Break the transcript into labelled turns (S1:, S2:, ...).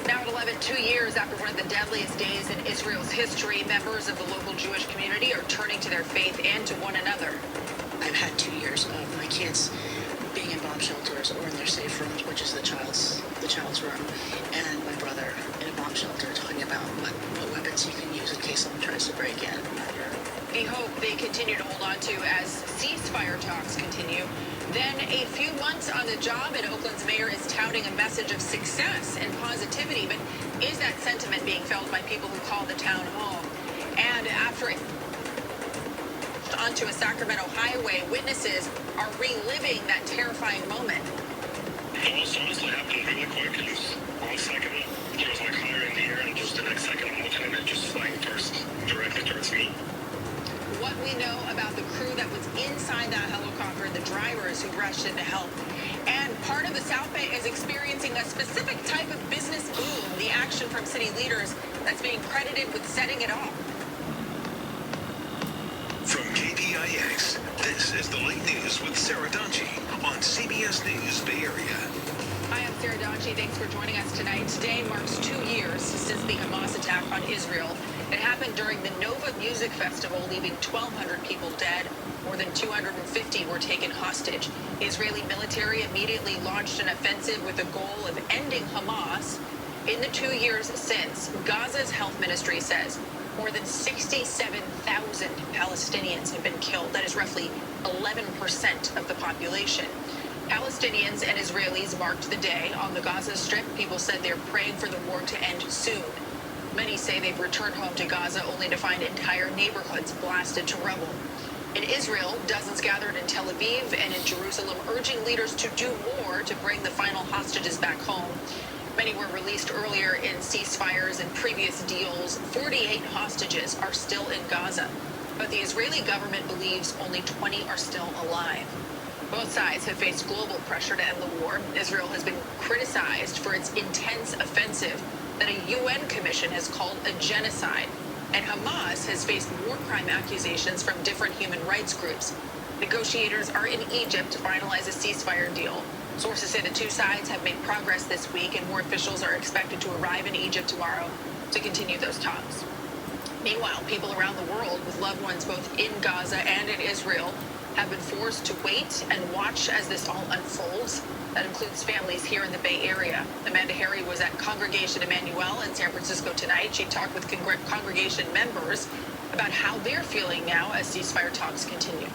S1: Now at 11, 2 years after one of the deadliest days in Israel's history, members of the local Jewish community are turning to their faith and to one another.
S2: I've had 2 years of my kids being in bomb shelters or in their safe rooms, which is the child's room, and my brother in a bomb shelter talking about what weapons he can use in case someone tries to break in.
S1: The hope they continue to hold on to as ceasefire talks continue. Then a few months on the job, and Oakland's mayor is touting a message of success and positivity. But is that sentiment being felt by people who call the town home? And after onto a Sacramento highway, witnesses are reliving that terrifying moment.
S3: It was honestly happened really quick. It was 1 second. It was like higher in the air, and just the next second I'm looking at it just flying directly towards me.
S1: What we know about the crew that was inside that helicopter, the drivers who rushed in to help. And part of the South Bay is experiencing a specific type of business boom, the action from city leaders that's being credited with setting it off.
S4: From KPIX, this is the late news with Sarah Donchi on CBS News Bay Area.
S1: Hi, I'm Sarah Donchi. Thanks for joining us tonight. Today marks 2 years since the Hamas attack on Israel. It happened during the Nova Music Festival, leaving 1,200 people dead. More than 250 were taken hostage. The Israeli military immediately launched an offensive with the goal of ending Hamas. In the 2 years since, Gaza's health ministry says more than 67,000 Palestinians have been killed. That is roughly 11% of the population. Palestinians and Israelis marked the day on the Gaza Strip. People said they're praying for the war to end soon. Many say they've returned home to Gaza only to find entire neighborhoods blasted to rubble. In Israel, dozens gathered in Tel Aviv and in Jerusalem, urging leaders to do more to bring the final hostages back home. Many were released earlier in ceasefires and previous deals. 48 hostages are still in Gaza, but the Israeli government believes only 20 are still alive. Both sides have faced global pressure to end the war. Israel has been criticized for its intense offensive that a UN commission has called a genocide. And Hamas has faced war crime accusations from different human rights groups. Negotiators are in Egypt to finalize a ceasefire deal. Sources say the two sides have made progress this week, and more officials are expected to arrive in Egypt tomorrow to continue those talks. Meanwhile, people around the world with loved ones both in Gaza and in Israel have been forced to wait and watch as this all unfolds. That includes families here in the Bay Area. Amanda Harry was at Congregation Emmanuel in San Francisco tonight. She talked with congregation members about how they're feeling now as ceasefire talks continue.